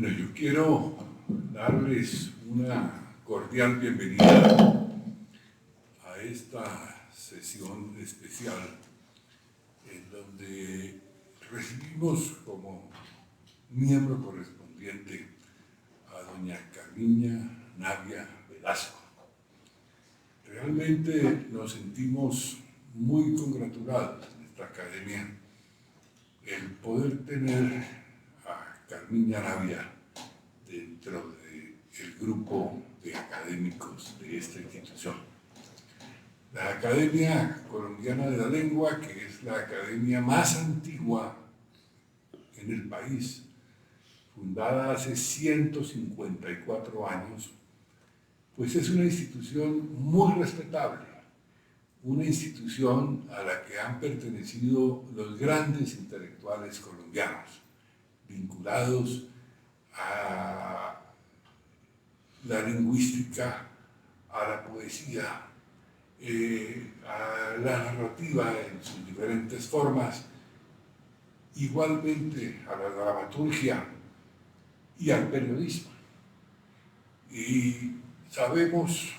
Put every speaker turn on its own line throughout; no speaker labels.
Bueno, yo quiero darles una cordial bienvenida a esta sesión especial en donde recibimos como miembro correspondiente a doña Carmiña Navia Velasco. Realmente nos sentimos muy congratulados en esta academia el poder tener a Carmiña Navia dentro del grupo de académicos de esta institución. La Academia Colombiana de la Lengua, que es la academia más antigua en el país, fundada hace 154 años, pues es una institución muy respetable, una institución a la que han pertenecido los grandes intelectuales colombianos, vinculados a la lingüística, a la poesía, a la narrativa en sus diferentes formas, igualmente a la dramaturgia y al periodismo. Y sabemos,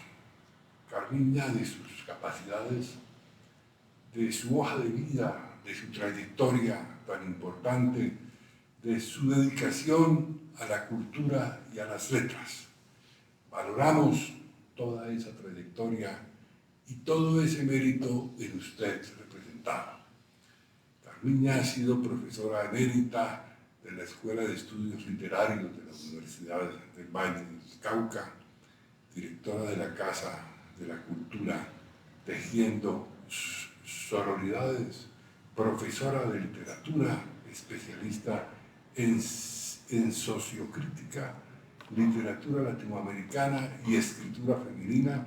Carmiña, de sus capacidades, de su hoja de vida, de su trayectoria tan importante, de su dedicación a la cultura y a las letras. Valoramos toda esa trayectoria y todo ese mérito en usted representado. Carmiña ha sido profesora emérita de la Escuela de Estudios Literarios de la Universidad del Valle del Cauca, directora de la Casa de la Cultura Tejiendo Sororidades, profesora de literatura, especialista en sociocrítica, literatura latinoamericana y escritura femenina,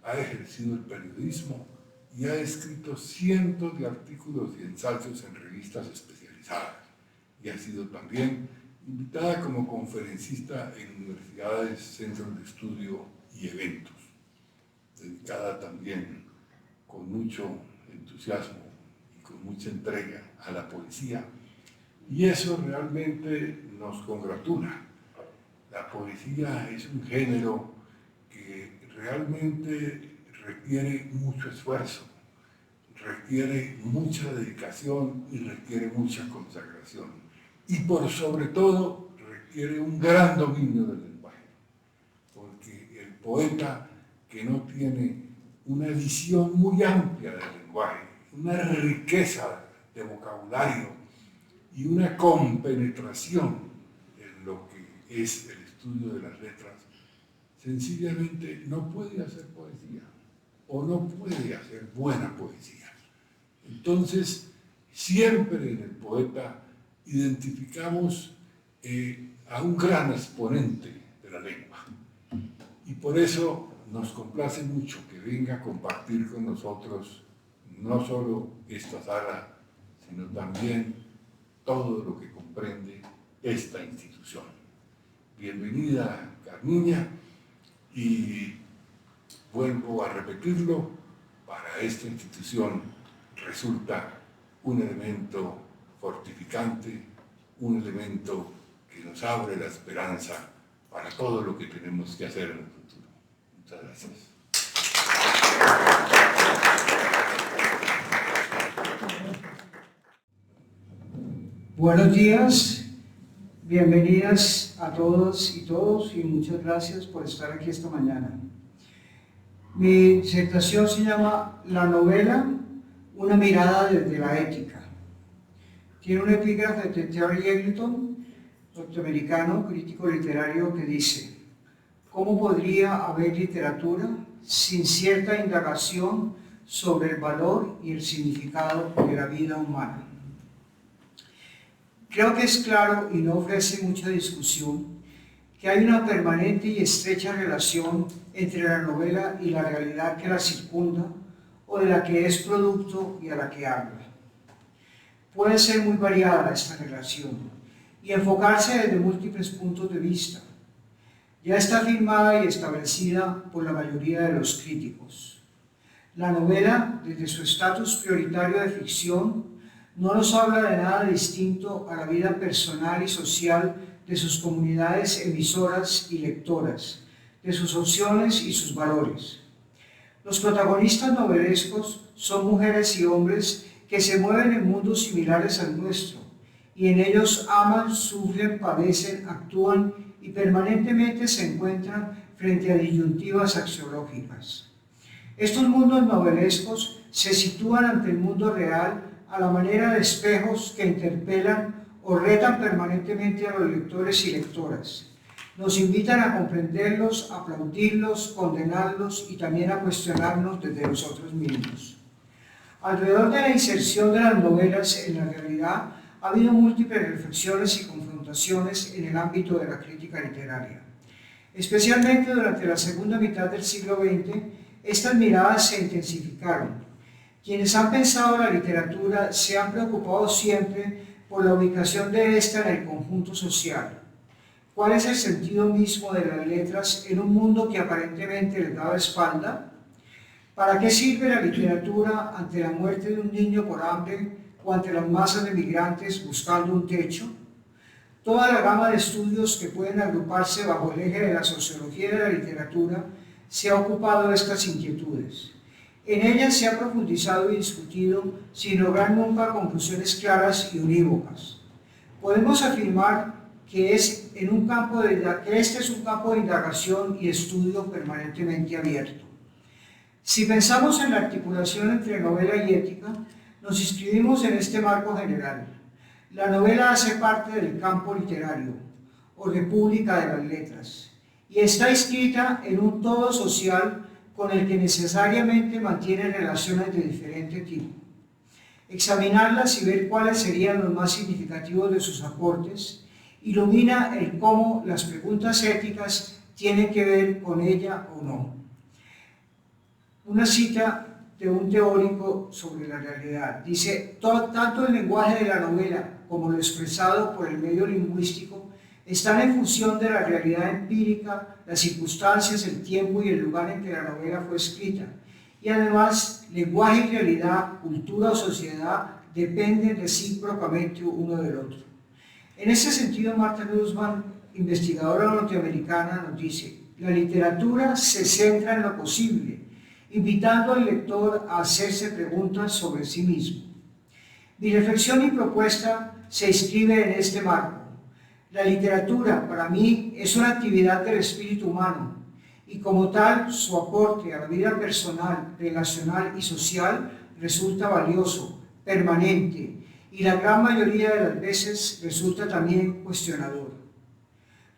ha ejercido el periodismo y ha escrito cientos de artículos y ensayos en revistas especializadas, y ha sido también invitada como conferencista en universidades, centros de estudio y eventos, dedicada también con mucho entusiasmo y con mucha entrega a la poesía, y eso realmente nos congratula. La poesía es un género que realmente requiere mucho esfuerzo, requiere mucha dedicación y requiere mucha consagración. Y por sobre todo requiere un gran dominio del lenguaje, porque el poeta que no tiene una visión muy amplia del lenguaje, una riqueza de vocabulario y una compenetración en lo que es el estudio de las letras, sencillamente no puede hacer poesía o no puede hacer buena poesía. Entonces, siempre en el poeta identificamos a un gran exponente de la lengua. Y por eso nos complace mucho que venga a compartir con nosotros no solo esta sala, sino también todo lo que comprende esta institución. Bienvenida, Carmiña, y vuelvo a repetirlo, para esta institución resulta un elemento fortificante, un elemento que nos abre la esperanza para todo lo que tenemos que hacer en el futuro. Muchas gracias.
Buenos días, bienvenidas a todos y todos y muchas gracias por estar aquí esta mañana. Mi disertación se llama La novela, una mirada desde la ética. Tiene un epígrafe de Terry Eggleton, norteamericano, crítico literario, que dice: ¿cómo podría haber literatura sin cierta indagación sobre el valor y el significado de la vida humana? Creo que es claro y no ofrece mucha discusión que hay una permanente y estrecha relación entre la novela y la realidad que la circunda o de la que es producto y a la que habla. Puede ser muy variada esta relación y enfocarse desde múltiples puntos de vista. Ya está afirmada y establecida por la mayoría de los críticos. La novela, desde su estatus prioritario de ficción, no nos habla de nada distinto a la vida personal y social de sus comunidades emisoras y lectoras, de sus opciones y sus valores. Los protagonistas novelescos son mujeres y hombres que se mueven en mundos similares al nuestro, y en ellos aman, sufren, padecen, actúan y permanentemente se encuentran frente a disyuntivas axiológicas. Estos mundos novelescos se sitúan ante el mundo real a la manera de espejos que interpelan o retan permanentemente a los lectores y lectoras. Nos invitan a comprenderlos, a aplaudirlos, condenarlos y también a cuestionarnos desde nosotros mismos. Alrededor de la inserción de las novelas en la realidad ha habido múltiples reflexiones y confrontaciones en el ámbito de la crítica literaria. Especialmente durante la segunda mitad del siglo XX, estas miradas se intensificaron. Quienes han pensado la literatura se han preocupado siempre por la ubicación de esta en el conjunto social. ¿Cuál es el sentido mismo de las letras en un mundo que aparentemente les da la espalda? ¿Para qué sirve la literatura ante la muerte de un niño por hambre o ante las masas de migrantes buscando un techo? Toda la gama de estudios que pueden agruparse bajo el eje de la sociología de la literatura se ha ocupado de estas inquietudes. En ellas se ha profundizado y discutido sin lograr nunca conclusiones claras y unívocas. Podemos afirmar que este es un campo de indagación y estudio permanentemente abierto. Si pensamos en la articulación entre novela y ética, nos inscribimos en este marco general. La novela hace parte del campo literario o república de las letras y está inscrita en un todo social con el que necesariamente mantiene relaciones de diferente tipo. Examinarlas y ver cuáles serían los más significativos de sus aportes ilumina el cómo las preguntas éticas tienen que ver con ella o no. Una cita de un teórico sobre la realidad. Dice, tanto el lenguaje de la novela como lo expresado por el medio lingüístico están en función de la realidad empírica, las circunstancias, el tiempo y el lugar en que la novela fue escrita. Y además, lenguaje y realidad, cultura o sociedad dependen recíprocamente uno del otro. En ese sentido, Martha Nussbaum, investigadora norteamericana, nos dice, la literatura se centra en lo posible, invitando al lector a hacerse preguntas sobre sí mismo. Mi reflexión y propuesta se inscribe en este marco. La literatura, para mí, es una actividad del espíritu humano y como tal, su aporte a la vida personal, relacional y social resulta valioso, permanente y la gran mayoría de las veces resulta también cuestionador.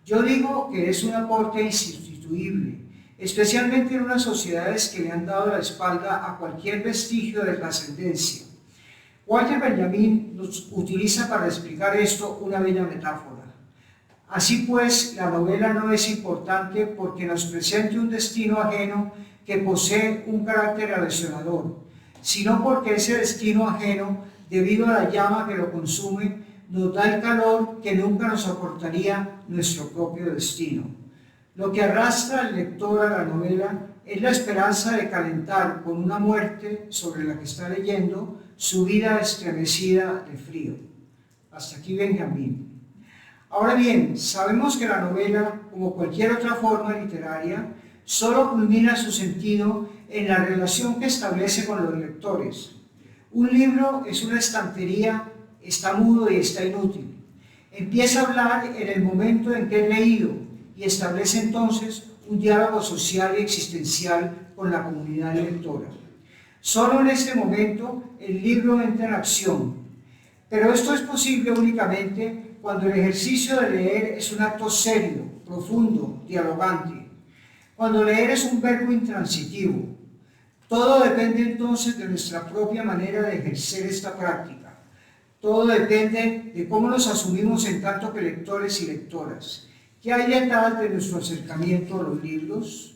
Yo digo que es un aporte insustituible, especialmente en unas sociedades que le han dado la espalda a cualquier vestigio de trascendencia. Walter Benjamin nos utiliza para explicar esto una bella metáfora. Así pues, la novela no es importante porque nos presente un destino ajeno que posee un carácter erosionador, sino porque ese destino ajeno, debido a la llama que lo consume, nos da el calor que nunca nos aportaría nuestro propio destino. Lo que arrastra al lector a la novela es la esperanza de calentar con una muerte sobre la que está leyendo su vida estremecida de frío. Hasta aquí Benjamín. Ahora bien, sabemos que la novela, como cualquier otra forma literaria, solo culmina su sentido en la relación que establece con los lectores. Un libro es una estantería, está mudo y está inútil. Empieza a hablar en el momento en que es leído y establece entonces un diálogo social y existencial con la comunidad lectora. Solo en este momento el libro entra en acción, pero esto es posible únicamente cuando el ejercicio de leer es un acto serio, profundo, dialogante. Cuando leer es un verbo intransitivo. Todo depende entonces de nuestra propia manera de ejercer esta práctica. Todo depende de cómo nos asumimos en tanto que lectores y lectoras. ¿Qué hay detrás de nuestro acercamiento a los libros?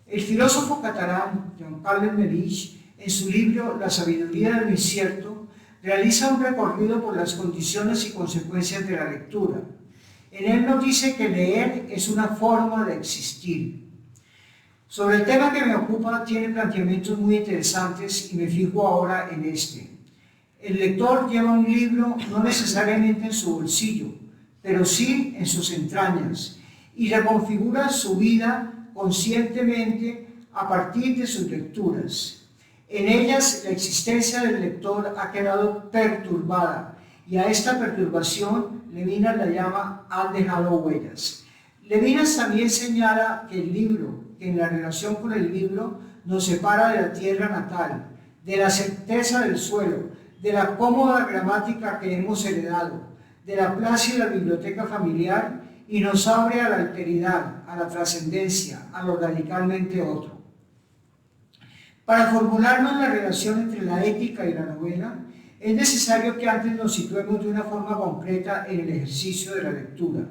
El filósofo catalán Joan Carles Melix, en su libro La sabiduría de lo incierto, realiza un recorrido por las condiciones y consecuencias de la lectura. En él nos dice que leer es una forma de existir. Sobre el tema que me ocupa tiene planteamientos muy interesantes y me fijo ahora en este. El lector lleva un libro no necesariamente en su bolsillo, pero sí en sus entrañas, y reconfigura su vida conscientemente a partir de sus lecturas. En ellas la existencia del lector ha quedado perturbada, y a esta perturbación Levinas la llama "han dejado huellas". Levinas también señala que el libro, que en la relación con el libro nos separa de la tierra natal, de la certeza del suelo, de la cómoda gramática que hemos heredado, de la plácida biblioteca familiar, y nos abre a la alteridad, a la trascendencia, a lo radicalmente otro. Para formularnos la relación entre la ética y la novela, es necesario que antes nos situemos de una forma concreta en el ejercicio de la lectura.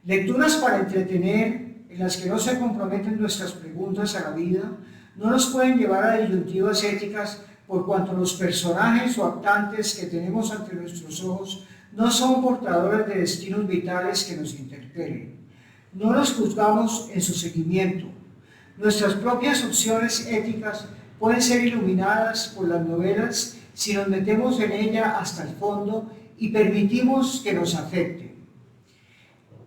Lecturas para entretener, en las que no se comprometen nuestras preguntas a la vida, no nos pueden llevar a disyuntivas éticas por cuanto los personajes o actantes que tenemos ante nuestros ojos no son portadores de destinos vitales que nos interpelen. No los juzgamos en su seguimiento. Nuestras propias opciones éticas pueden ser iluminadas por las novelas si nos metemos en ella hasta el fondo y permitimos que nos afecte.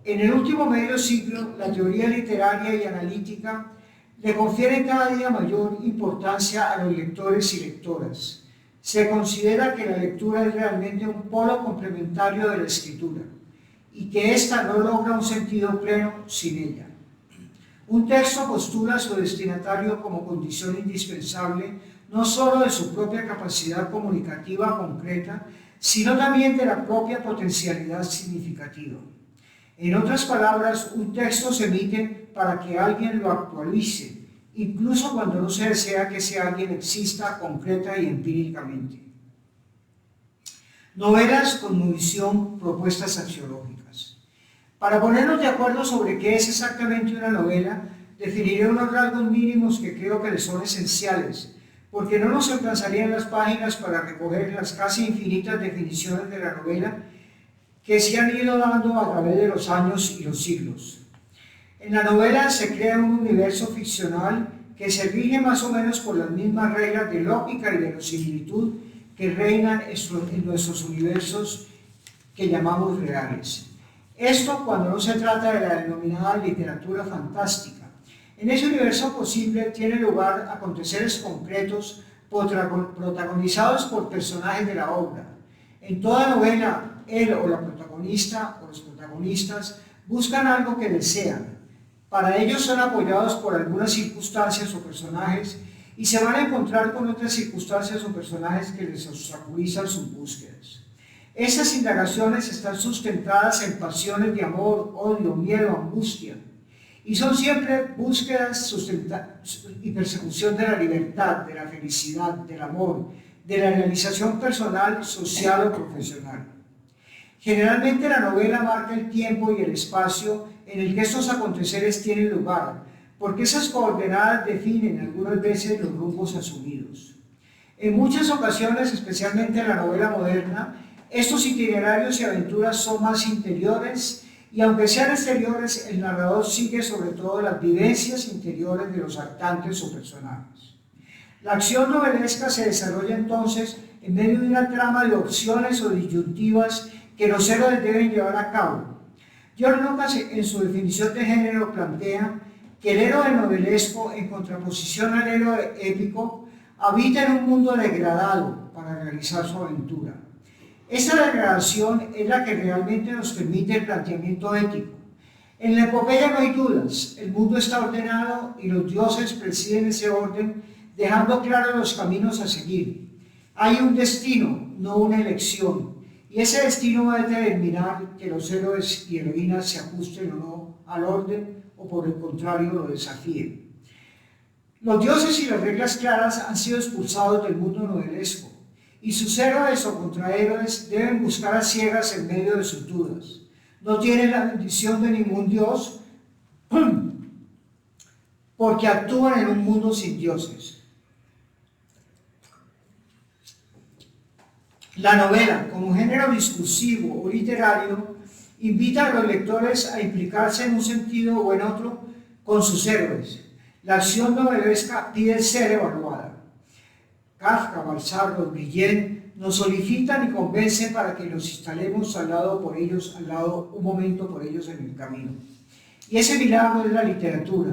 En el último medio siglo, la teoría literaria y analítica le confiere cada día mayor importancia a los lectores y lectoras. Se considera que la lectura es realmente un polo complementario de la escritura y que ésta no logra un sentido pleno sin ella. Un texto postula a su destinatario como condición indispensable no solo de su propia capacidad comunicativa concreta, sino también de la propia potencialidad significativa. En otras palabras, un texto se emite para que alguien lo actualice, incluso cuando no se desea que ese alguien exista concreta y empíricamente. Novelas con munición, propuestas axiológicas. Para ponernos de acuerdo sobre qué es exactamente una novela, definiré unos rasgos mínimos que creo que les son esenciales, porque no nos alcanzarían las páginas para recoger las casi infinitas definiciones de la novela que se han ido dando a través de los años y los siglos. En la novela se crea un universo ficcional que se rige más o menos por las mismas reglas de lógica y de verosimilitud que reinan en nuestros universos que llamamos reales. Esto cuando no se trata de la denominada literatura fantástica. En ese universo posible tienen lugar aconteceres concretos protagonizados por personajes de la obra. En toda novela, él o la protagonista o los protagonistas buscan algo que desean. Para ello son apoyados por algunas circunstancias o personajes y se van a encontrar con otras circunstancias o personajes que les obstaculizan sus búsquedas. Esas indagaciones están sustentadas en pasiones de amor, odio, miedo, angustia, y son siempre búsquedas y persecución de la libertad, de la felicidad, del amor, de la realización personal, social o profesional. Generalmente la novela marca el tiempo y el espacio en el que estos aconteceres tienen lugar, porque esas coordenadas definen algunas veces los rumbos asumidos. En muchas ocasiones, especialmente en la novela moderna, estos itinerarios y aventuras son más interiores y aunque sean exteriores, el narrador sigue sobre todo las vivencias interiores de los actantes o personajes. La acción novelesca se desarrolla entonces en medio de una trama de opciones o disyuntivas que los héroes deben llevar a cabo. George Lucas, en su definición de género, plantea que el héroe novelesco, en contraposición al héroe épico, habita en un mundo degradado para realizar su aventura. Esta degradación es la que realmente nos permite el planteamiento ético. En la epopeya no hay dudas, el mundo está ordenado y los dioses presiden ese orden, dejando claros los caminos a seguir. Hay un destino, no una elección. Y ese destino va a determinar que los héroes y heroínas se ajusten o no al orden o por el contrario lo desafíen. Los dioses y las reglas claras han sido expulsados del mundo novelesco y sus héroes o contrahéroes deben buscar a ciegas en medio de sus dudas. No tienen la bendición de ningún dios porque actúan en un mundo sin dioses. La novela, como género discursivo o literario, invita a los lectores a implicarse en un sentido o en otro, con sus héroes. La acción novelesca pide ser evaluada. Kafka, Balzac, Guillén nos solicitan y convencen para que nos instalemos al lado un momento por ellos en el camino. Y ese milagro es la literatura.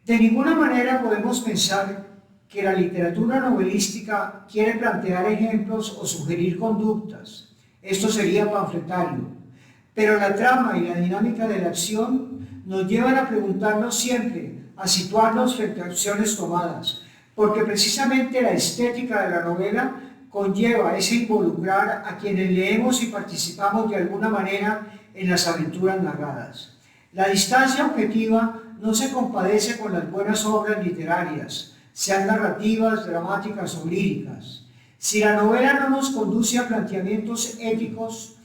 De ninguna manera podemos pensar que la literatura novelística quiere plantear ejemplos o sugerir conductas. Esto sería panfletario. Pero la trama y la dinámica de la acción nos llevan a preguntarnos siempre, a situarnos frente a acciones tomadas, porque precisamente la estética de la novela conlleva ese involucrar a quienes leemos y participamos de alguna manera en las aventuras narradas. La distancia objetiva no se compadece con las buenas obras literarias, sean narrativas, dramáticas o líricas. Si la novela no nos conduce a planteamientos éticos,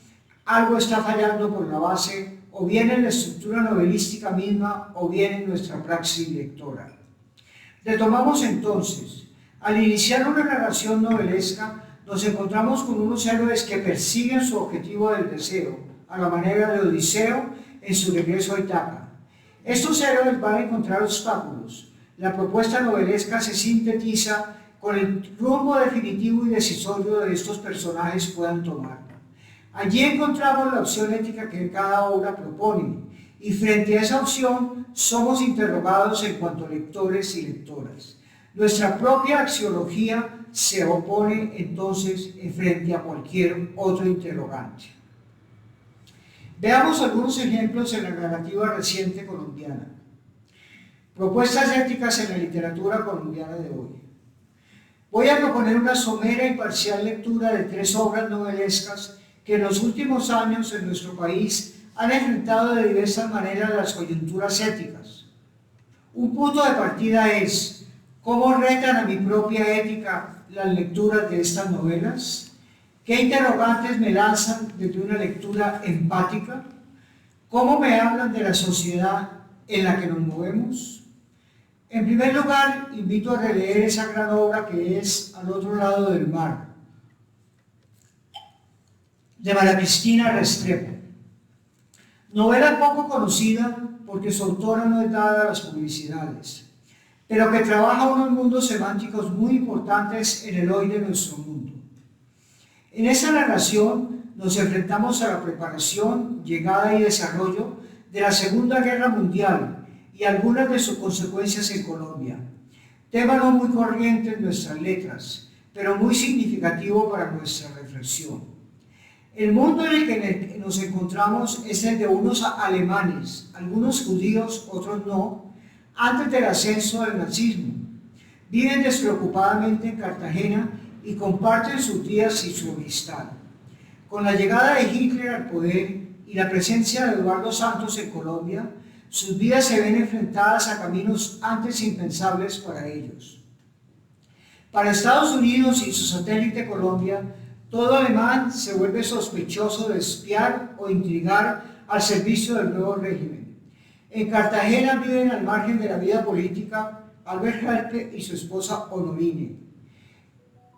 algo está fallando por la base, o bien en la estructura novelística misma, o bien en nuestra praxis lectora. Retomamos entonces. Al iniciar una narración novelesca, nos encontramos con unos héroes que persiguen su objetivo del deseo, a la manera de Odiseo en su regreso a Ítaca. Estos héroes van a encontrar obstáculos. La propuesta novelesca se sintetiza con el rumbo definitivo y decisorio de estos personajes puedan tomar. Allí encontramos la opción ética que cada obra propone, y frente a esa opción somos interrogados en cuanto lectores y lectoras. Nuestra propia axiología se opone entonces frente a cualquier otro interrogante. Veamos algunos ejemplos en la narrativa reciente colombiana. Propuestas éticas en la literatura colombiana de hoy. Voy a proponer una somera y parcial lectura de 3 obras novelescas que en los últimos años en nuestro país han enfrentado de diversas maneras las coyunturas éticas. Un punto de partida es, ¿cómo retan a mi propia ética las lecturas de estas novelas? ¿Qué interrogantes me lanzan desde una lectura empática? ¿Cómo me hablan de la sociedad en la que nos movemos? En primer lugar, invito a releer esa gran obra que es Al otro lado del mar, de María Cristina Restrepo. Novela poco conocida porque su autora no es dada a las publicidades, pero que trabaja unos mundos semánticos muy importantes en el hoy de nuestro mundo. En esta narración nos enfrentamos a la preparación, llegada y desarrollo de la Segunda Guerra Mundial y algunas de sus consecuencias en Colombia. Tema no muy corriente en nuestras letras, pero muy significativo para nuestra reflexión. El mundo en el que nos encontramos es el de unos alemanes, algunos judíos, otros no, antes del ascenso del nazismo. Viven despreocupadamente en Cartagena y comparten sus días y su amistad. Con la llegada de Hitler al poder y la presencia de Eduardo Santos en Colombia, sus vidas se ven enfrentadas a caminos antes impensables para ellos. Para Estados Unidos y su satélite Colombia, todo alemán se vuelve sospechoso de espiar o intrigar al servicio del nuevo régimen. En Cartagena viven al margen de la vida política Albert Herpe y su esposa Honorine.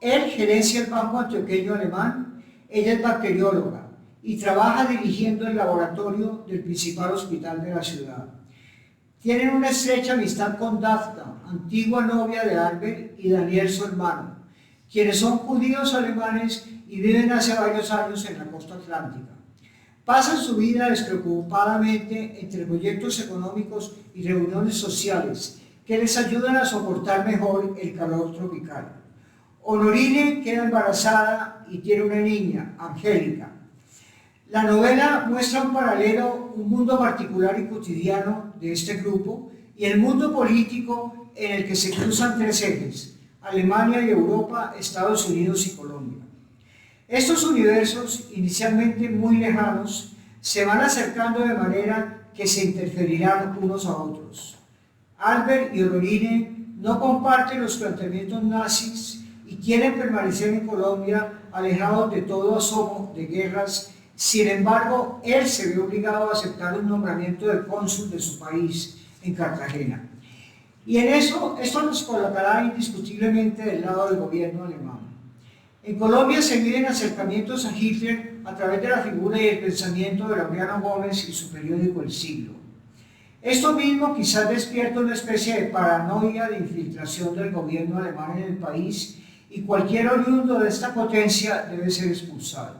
Él gerencia el Banco Antioqueño Alemán, ella es bacterióloga y trabaja dirigiendo el laboratorio del principal hospital de la ciudad. Tienen una estrecha amistad con Dafna, antigua novia de Albert, y Daniel, su hermano, quienes son judíos alemanes y viven hace varios años en la costa atlántica. Pasan su vida despreocupadamente entre proyectos económicos y reuniones sociales que les ayudan a soportar mejor el calor tropical. Honorine queda embarazada y tiene una niña, Angélica. La novela muestra un paralelo, un mundo particular y cotidiano de este grupo y el mundo político en el que se cruzan 3 ejes, Alemania y Europa, Estados Unidos y Colombia. Estos universos, inicialmente muy lejanos, se van acercando de manera que se interferirán unos a otros. Albert y Honorine no comparten los planteamientos nazis y quieren permanecer en Colombia alejados de todo asomo de guerras. Sin embargo, él se ve obligado a aceptar un nombramiento de cónsul de su país en Cartagena. Y en eso, esto nos colocará indiscutiblemente del lado del gobierno alemán. En Colombia se viven acercamientos a Hitler a través de la figura y el pensamiento de Laureano Gómez y su periódico El Siglo. Esto mismo quizás despierta una especie de paranoia de infiltración del gobierno alemán en el país y cualquier oriundo de esta potencia debe ser expulsado.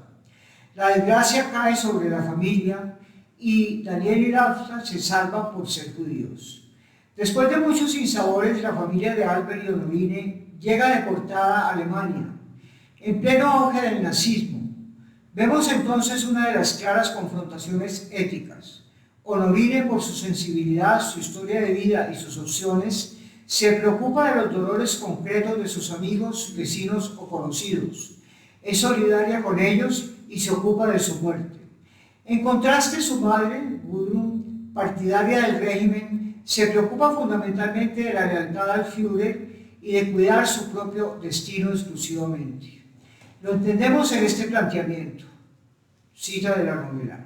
La desgracia cae sobre la familia y Daniel y Daphne se salvan por ser judíos. Después de muchos sinsabores, la familia de Albert y Honorine llega deportada a Alemania, en pleno auge del nazismo. Vemos entonces una de las claras confrontaciones éticas. Honorine, por su sensibilidad, su historia de vida y sus opciones, se preocupa de los dolores concretos de sus amigos, vecinos o conocidos. Es solidaria con ellos y se ocupa de su muerte. En contraste, su madre, Gudrun, partidaria del régimen, se preocupa fundamentalmente de la lealtad al Führer y de cuidar su propio destino exclusivamente. Lo entendemos en este planteamiento. Cita de la novela.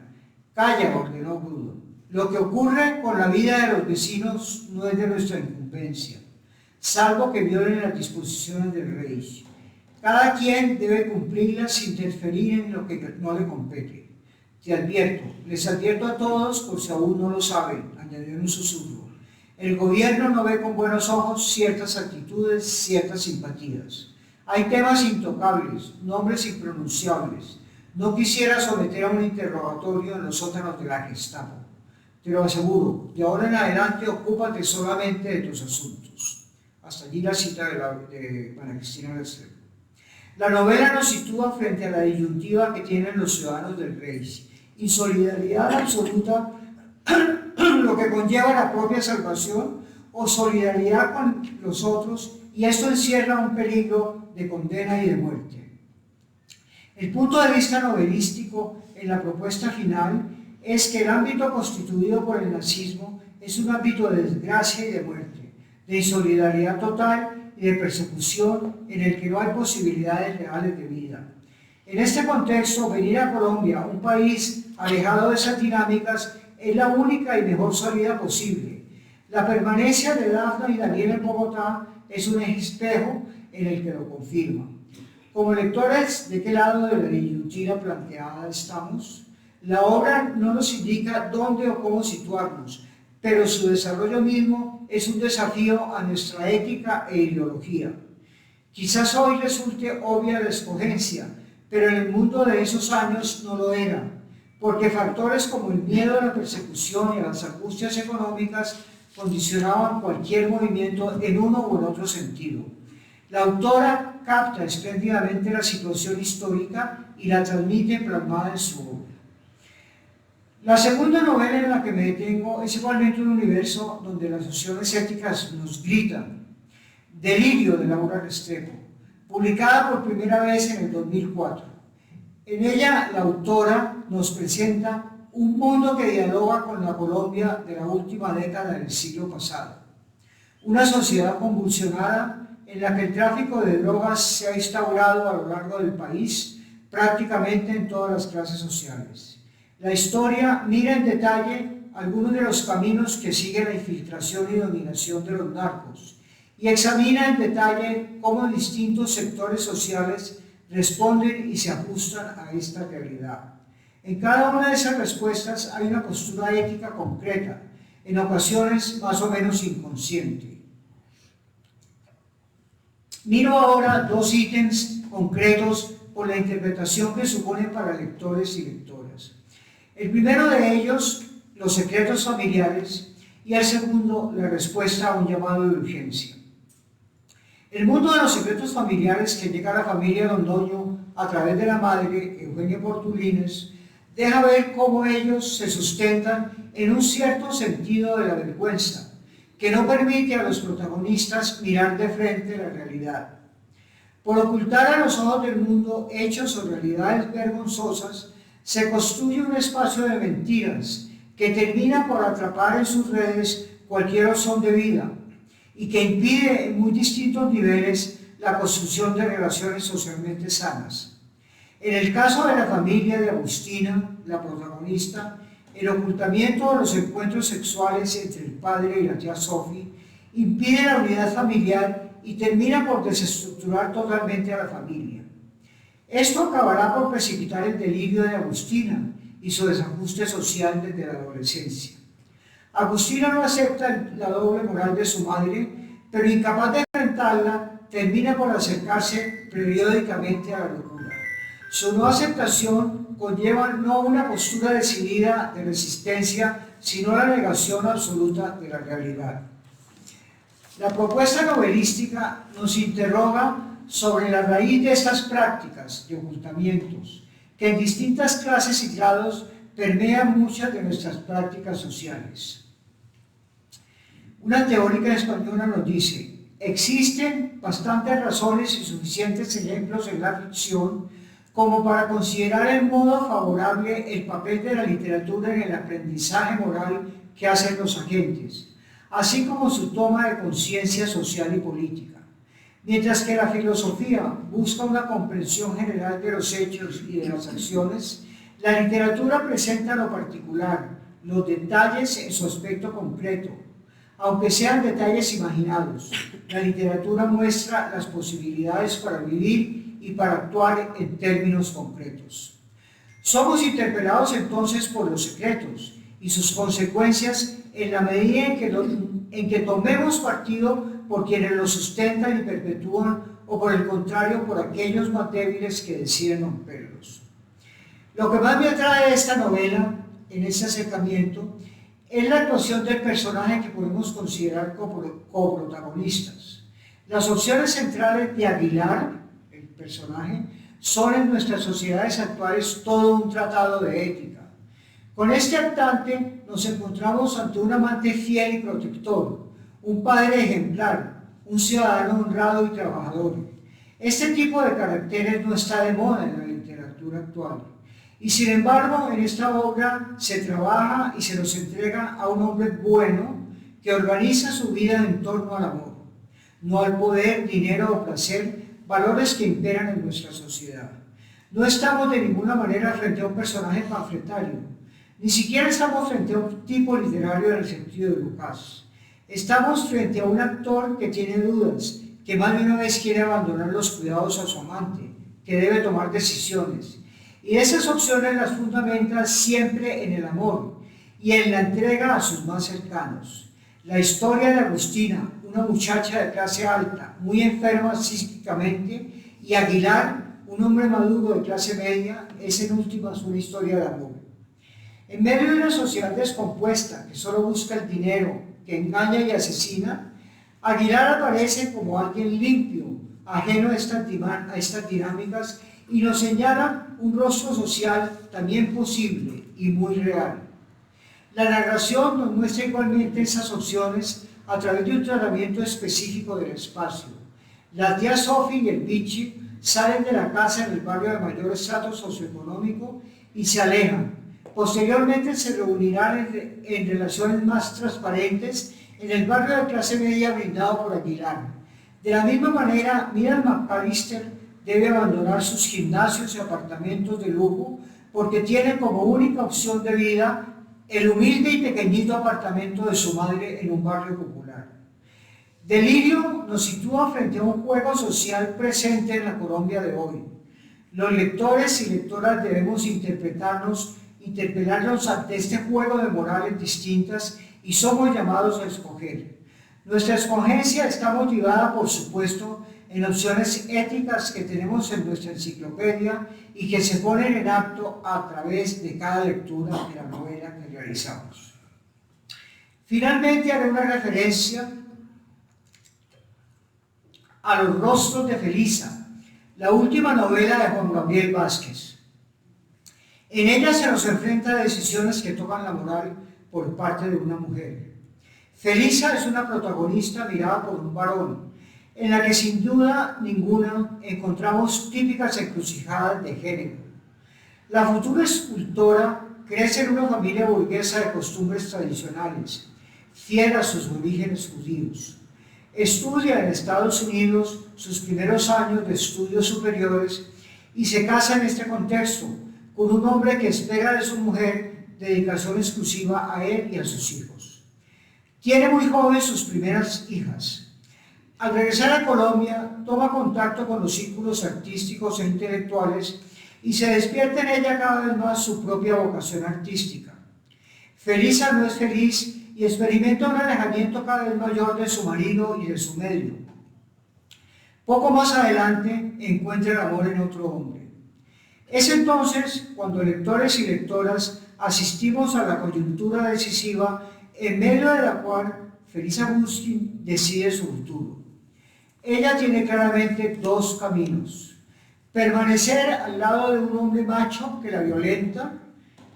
Calla, ordenó Gudrun. Lo que ocurre con la vida de los vecinos no es de nuestra incumbencia, salvo que violen las disposiciones del Reich. Cada quien debe cumplirlas sin interferir en lo que no le compete. Te advierto, les advierto a todos, por si aún no lo saben, añadió en un susurro. El gobierno no ve con buenos ojos ciertas actitudes, ciertas simpatías. Hay temas intocables, nombres impronunciables. No quisiera someter a un interrogatorio en los sótanos de la Gestapo. Te lo aseguro, de ahora en adelante ocúpate solamente de tus asuntos. Hasta allí la cita de María Cristina Restrepo. La novela nos sitúa frente a la disyuntiva que tienen los ciudadanos del Reich. Insolidaridad absoluta, lo que conlleva la propia salvación, o solidaridad con los otros, y esto encierra un peligro de condena y de muerte. El punto de vista novelístico en la propuesta final es que el ámbito constituido por el nazismo es un ámbito de desgracia y de muerte, de insolidaridad total y de persecución en el que no hay posibilidades reales de vida. En este contexto, venir a Colombia, un país alejado de esas dinámicas, es la única y mejor salida posible. La permanencia de Daphne y Daniel en Bogotá es un espejo en el que lo confirma. Como lectores, ¿de qué lado de la disyuntiva planteada estamos? La obra no nos indica dónde o cómo situarnos, pero su desarrollo mismo es un desafío a nuestra ética e ideología. Quizás hoy resulte obvia la escogencia, pero en el mundo de esos años no lo era, porque factores como el miedo a la persecución y a las angustias económicas condicionaban cualquier movimiento en uno u en otro sentido. La autora capta espléndidamente la situación histórica y la transmite plasmada en su obra. La segunda novela en la que me detengo es igualmente un universo donde las opciones éticas nos gritan. Delirio, de Laura Restrepo, publicada por primera vez en el 2004. En ella, la autora nos presenta un mundo que dialoga con la Colombia de la última década del siglo pasado. Una sociedad convulsionada en la que el tráfico de drogas se ha instaurado a lo largo del país, prácticamente en todas las clases sociales. La historia mira en detalle algunos de los caminos que sigue la infiltración y dominación de los narcos y examina en detalle cómo distintos sectores sociales responden y se ajustan a esta realidad. En cada una de esas respuestas hay una postura ética concreta, en ocasiones más o menos inconsciente. Miro ahora dos ítems concretos por la interpretación que suponen para lectores y lectoras. El primero de ellos, los secretos familiares, y el segundo, la respuesta a un llamado de urgencia. El mundo de los secretos familiares que llega a la familia Londoño a través de la madre, Eugenia Portulines, deja ver cómo ellos se sustentan en un cierto sentido de la vergüenza, que no permite a los protagonistas mirar de frente la realidad. Por ocultar a los ojos del mundo hechos o realidades vergonzosas, se construye un espacio de mentiras que termina por atrapar en sus redes cualquier opción de vida y que impide en muy distintos niveles la construcción de relaciones socialmente sanas. En el caso de la familia de Agustina, la protagonista, el ocultamiento de los encuentros sexuales entre el padre y la tía Sophie impide la unidad familiar y termina por desestructurar totalmente a la familia. Esto acabará por precipitar el delirio de Agustina y su desajuste social desde la adolescencia. Agustina no acepta la doble moral de su madre, pero incapaz de enfrentarla, termina por acercarse periódicamente a la locura. Su no aceptación conlleva no una postura decidida de resistencia, sino la negación absoluta de la realidad. La propuesta novelística nos interroga sobre la raíz de estas prácticas de ocultamientos, que en distintas clases y grados permean muchas de nuestras prácticas sociales. Una teórica española nos dice: existen bastantes razones y suficientes ejemplos en la ficción como para considerar en modo favorable el papel de la literatura en el aprendizaje moral que hacen los agentes, así como su toma de conciencia social y política. Mientras que la filosofía busca una comprensión general de los hechos y de las acciones, la literatura presenta lo particular, los detalles en su aspecto concreto. Aunque sean detalles imaginados, la literatura muestra las posibilidades para vivir y para actuar en términos concretos. Somos interpelados entonces por los secretos y sus consecuencias en la medida en que tomemos partido por quienes los sustentan y perpetúan, o por el contrario, por aquellos más débiles que deciden romperlos. Lo que más me atrae de esta novela, en ese acercamiento, es la actuación del personaje que podemos considerar coprotagonistas. Las opciones centrales de Aguilar, el personaje, son en nuestras sociedades actuales todo un tratado de ética. Con este actante nos encontramos ante un amante fiel y protector, un padre ejemplar, un ciudadano honrado y trabajador. Este tipo de caracteres no está de moda en la literatura actual. Y sin embargo, en esta obra se trabaja y se nos entrega a un hombre bueno que organiza su vida en torno al amor, no al poder, dinero o placer, valores que imperan en nuestra sociedad. No estamos de ninguna manera frente a un personaje panfletario, ni siquiera estamos frente a un tipo literario en el sentido de Lucas. Estamos frente a un actor que tiene dudas, que más de una vez quiere abandonar los cuidados a su amante, que debe tomar decisiones. Y esas opciones las fundamenta siempre en el amor y en la entrega a sus más cercanos. La historia de Agustina, una muchacha de clase alta, muy enferma psíquicamente, y Aguilar, un hombre maduro de clase media, es en últimas una historia de amor. En medio de una sociedad descompuesta que solo busca el dinero, que engaña y asesina, Aguilar aparece como alguien limpio, ajeno a estas dinámicas, y nos señala un rostro social también posible y muy real. La narración nos muestra igualmente esas opciones a través de un tratamiento específico del espacio. La tía Sophie y el Vichy salen de la casa en el barrio de mayor estrato socioeconómico y se alejan. Posteriormente se reunirán en relaciones más transparentes en el barrio de clase media brindado por Aguilar. De la misma manera, Miriam McAllister debe abandonar sus gimnasios y apartamentos de lujo porque tiene como única opción de vida el humilde y pequeñito apartamento de su madre en un barrio popular. Delirio nos sitúa frente a un juego social presente en la Colombia de hoy. Los lectores y lectoras debemos interpelarnos ante este juego de morales distintas y somos llamados a escoger. Nuestra escogencia está motivada, por supuesto, en opciones éticas que tenemos en nuestra enciclopedia y que se ponen en acto a través de cada lectura de la novela que realizamos. Finalmente haré una referencia a Los rostros de Felisa, la última novela de Juan Gabriel Vázquez. En ella se nos enfrenta a decisiones que tocan la moral por parte de una mujer. Felisa es una protagonista mirada por un varón, en la que sin duda ninguna encontramos típicas encrucijadas de género. La futura escultora crece en una familia burguesa de costumbres tradicionales, fiel a sus orígenes judíos. Estudia en Estados Unidos sus primeros años de estudios superiores y se casa en este contexto con un hombre que espera de su mujer dedicación exclusiva a él y a sus hijos. Tiene muy joven sus primeras hijas. Al regresar a Colombia, toma contacto con los círculos artísticos e intelectuales y se despierta en ella cada vez más su propia vocación artística. Felisa no es feliz y experimenta un alejamiento cada vez mayor de su marido y de su medio. Poco más adelante encuentra el amor en otro hombre. Es entonces cuando lectores y lectoras asistimos a la coyuntura decisiva en medio de la cual Felisa Agustín decide su futuro. Ella tiene claramente dos caminos: permanecer al lado de un hombre macho que la violenta,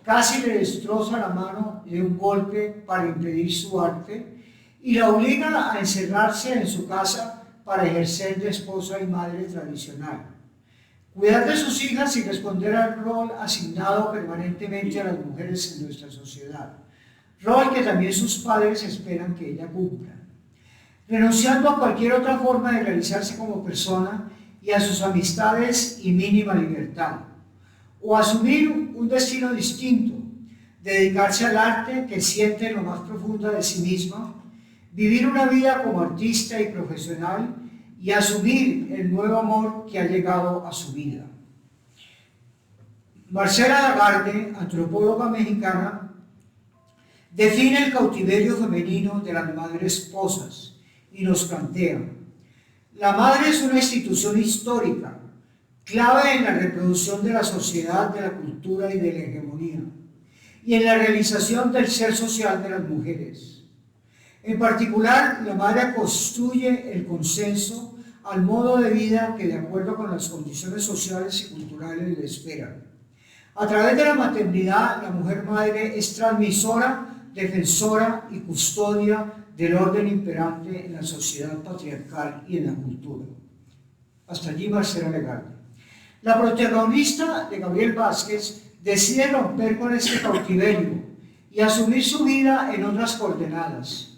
casi le destroza la mano de un golpe para impedir su arte y la obliga a encerrarse en su casa para ejercer de esposa y madre tradicional, cuidar de sus hijas y responder al rol asignado permanentemente a las mujeres en nuestra sociedad, rol que también sus padres esperan que ella cumpla, renunciando a cualquier otra forma de realizarse como persona y a sus amistades y mínima libertad, o asumir un destino distinto, dedicarse al arte que siente en lo más profundo de sí misma, vivir una vida como artista y profesional y asumir el nuevo amor que ha llegado a su vida. Marcela Lagarde, antropóloga mexicana, define el cautiverio femenino de las madres esposas y nos plantea: la madre es una institución histórica, clave en la reproducción de la sociedad, de la cultura y de la hegemonía, y en la realización del ser social de las mujeres. En particular, la madre construye el consenso al modo de vida que, de acuerdo con las condiciones sociales y culturales, le esperan. A través de la maternidad, la mujer madre es transmisora, defensora y custodia del orden imperante en la sociedad patriarcal y en la cultura. Hasta allí Marcela Lagarde. La protagonista de Gabriel Vázquez decide romper con este cautiverio y asumir su vida en otras coordenadas: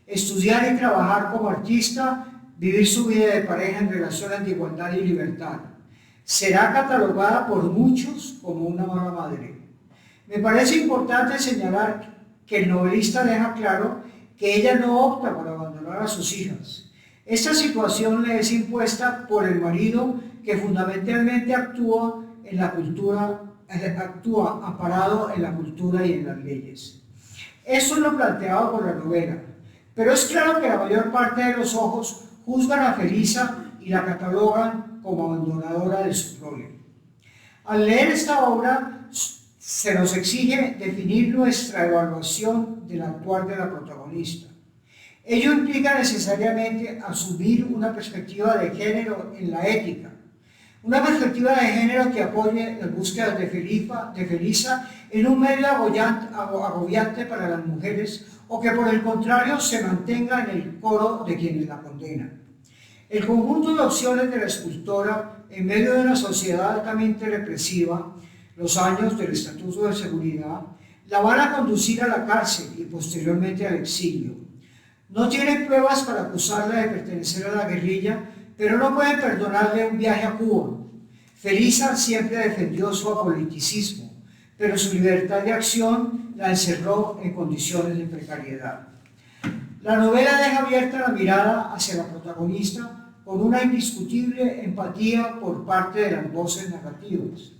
estudiar y trabajar como artista, vivir su vida de pareja en relaciones de igualdad y libertad. Será catalogada por muchos como una mala madre. Me parece importante señalar que el novelista deja claro que ella no opta por abandonar a sus hijas. Esta situación le es impuesta por el marido, que fundamentalmente actúa amparado en la cultura y en las leyes. Eso es lo planteado por la novela, pero es claro que la mayor parte de los ojos juzgan a Felisa y la catalogan como abandonadora de su prole. Al leer esta obra, se nos exige definir nuestra evaluación del actuar de la protagonista. Ello implica necesariamente asumir una perspectiva de género en la ética, una perspectiva de género que apoye las búsquedas de Felisa en un medio agobiante para las mujeres, o que por el contrario se mantenga en el coro de quienes la condenan. El conjunto de opciones de la escultora en medio de una sociedad altamente represiva, los años del Estatuto de Seguridad, la van a conducir a la cárcel y posteriormente al exilio. No tienen pruebas para acusarla de pertenecer a la guerrilla, pero no pueden perdonarle un viaje a Cuba. Felisa siempre defendió su apoliticismo, pero su libertad de acción la encerró en condiciones de precariedad. La novela deja abierta la mirada hacia la protagonista con una indiscutible empatía por parte de las voces narrativas.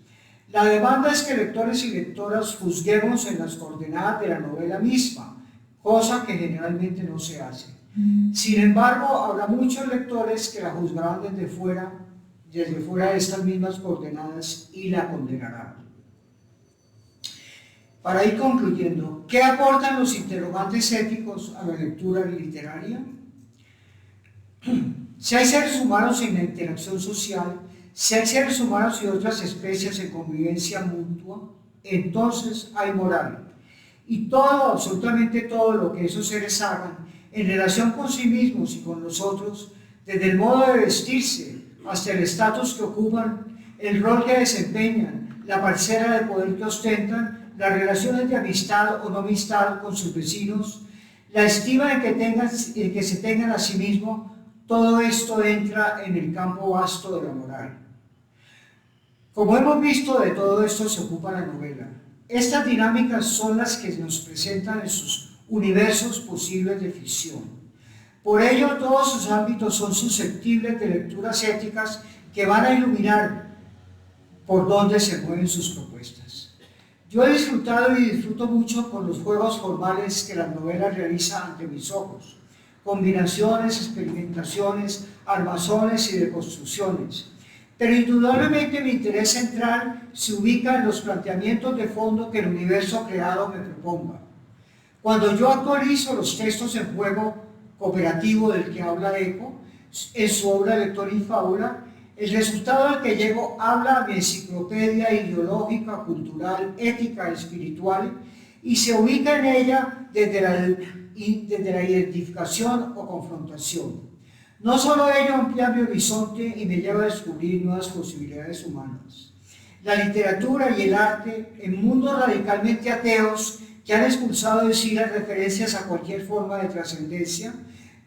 La demanda es que lectores y lectoras juzguemos en las coordenadas de la novela misma, cosa que generalmente no se hace. Sin embargo, habrá muchos lectores que la juzgarán desde fuera de estas mismas coordenadas y la condenarán. Para ir concluyendo, ¿qué aportan los interrogantes éticos a la lectura literaria? Si hay seres humanos en la interacción social, si hay seres humanos y otras especies en convivencia mutua, entonces hay moral. Y todo, absolutamente todo lo que esos seres hagan en relación con sí mismos y con los otros, desde el modo de vestirse hasta el estatus que ocupan, el rol que desempeñan, la parcela de poder que ostentan, las relaciones de amistad o no amistad con sus vecinos, la estima en que se tengan a sí mismo, todo esto entra en el campo vasto de la moral. Como hemos visto, de todo esto se ocupa la novela. Estas dinámicas son las que nos presentan en sus universos posibles de ficción. Por ello, todos sus ámbitos son susceptibles de lecturas éticas que van a iluminar por dónde se mueven sus propuestas. Yo he disfrutado y disfruto mucho con los juegos formales que la novela realiza ante mis ojos. Combinaciones, experimentaciones, armazones y deconstrucciones. Pero indudablemente mi interés central se ubica en los planteamientos de fondo que el universo creado me proponga. Cuando yo actualizo los textos en juego cooperativo del que habla Eco, en su obra Lector y Fábula, el resultado al que llego habla a mi enciclopedia ideológica, cultural, ética, espiritual, y se ubica en ella desde la identificación o confrontación. No solo ello amplía mi horizonte y me lleva a descubrir nuevas posibilidades humanas. La literatura y el arte, en mundos radicalmente ateos que han expulsado de sí las referencias a cualquier forma de trascendencia,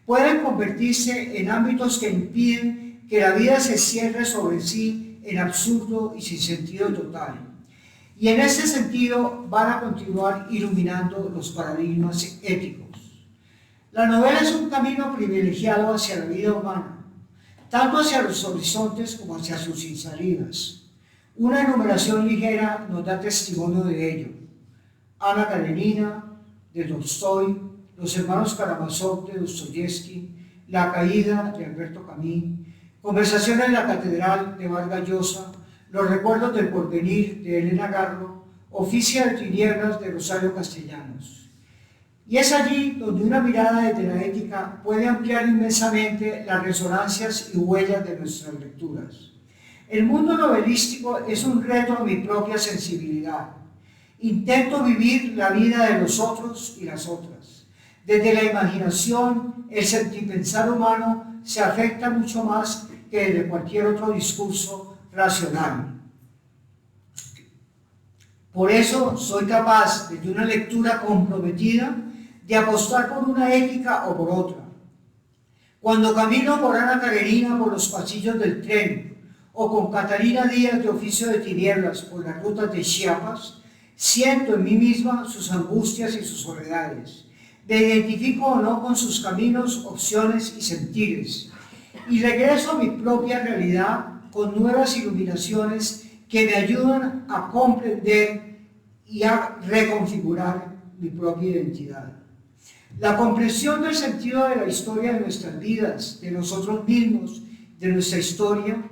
pueden convertirse en ámbitos que impiden que la vida se cierre sobre sí en absurdo y sin sentido total. Y en ese sentido van a continuar iluminando los paradigmas éticos. La novela es un camino privilegiado hacia la vida humana, tanto hacia los horizontes como hacia sus salidas. Una enumeración ligera nos da testimonio de ello. Ana Karenina, de Tolstoy, Los hermanos Karamazov, de Dostoyevsky, La caída, de Alberto Camus, Conversaciones en la catedral, de Vargas Llosa, Los recuerdos del porvenir, de Elena Garro, Oficia de tinieblas, de Rosario Castellanos. Y es allí donde una mirada desde la ética puede ampliar inmensamente las resonancias y huellas de nuestras lecturas. El mundo novelístico es un reto a mi propia sensibilidad. Intento vivir la vida de los otros y las otras. Desde la imaginación, el sentipensar humano se afecta mucho más que desde cualquier otro discurso racional. Por eso soy capaz, desde una lectura comprometida, de apostar por una ética o por otra. Cuando camino por Ana Karenina por los pasillos del tren, o con Catalina Díaz de Oficio de Tinieblas por las rutas de Chiapas, siento en mí misma sus angustias y sus soledades. Me identifico o no con sus caminos, opciones y sentires. Y regreso a mi propia realidad con nuevas iluminaciones que me ayudan a comprender y a reconfigurar mi propia identidad. La comprensión del sentido de la historia de nuestras vidas, de nosotros mismos, de nuestra historia,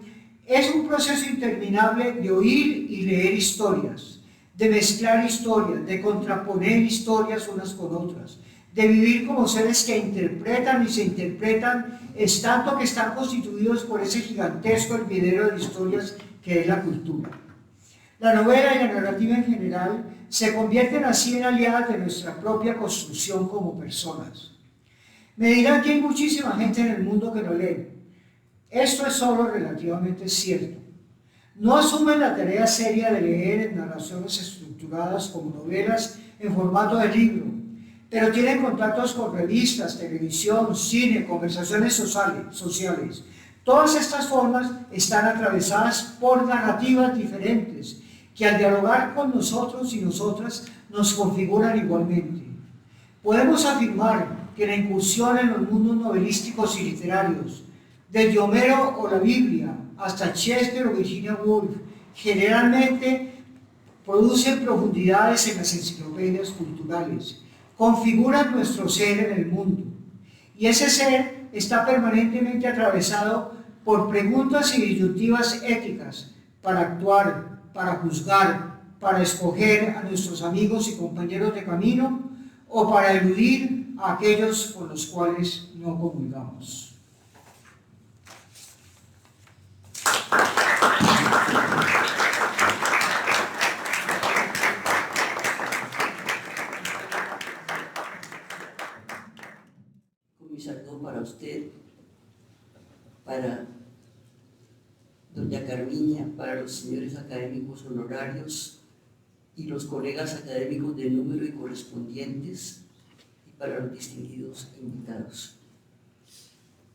es un proceso interminable de oír y leer historias, de mezclar historias, de contraponer historias unas con otras, de vivir como seres que interpretan y se interpretan, es tanto que están constituidos por ese gigantesco hervidero de historias que es la cultura. La novela y la narrativa en general se convierten así en aliadas de nuestra propia construcción como personas. Me dirán que hay muchísima gente en el mundo que no lee. Esto es solo relativamente cierto. No asumen la tarea seria de leer narraciones estructuradas como novelas en formato de libro, pero tienen contactos con revistas, televisión, cine, conversaciones sociales. Todas estas formas están atravesadas por narrativas diferentes, que al dialogar con nosotros y nosotras nos configuran igualmente. Podemos afirmar que la incursión en los mundos novelísticos y literarios, desde Homero o la Biblia hasta Shakespeare o Virginia Woolf, generalmente producen profundidades en las enciclopedias culturales, configuran nuestro ser en el mundo, y ese ser está permanentemente atravesado por preguntas y disyuntivas éticas para actuar, para juzgar, para escoger a nuestros amigos y compañeros de camino o para eludir a aquellos con los cuales no comulgamos.
Comisariado para usted, para doña Carmiña, para los señores académicos honorarios y los colegas académicos de número y correspondientes, y para los distinguidos invitados.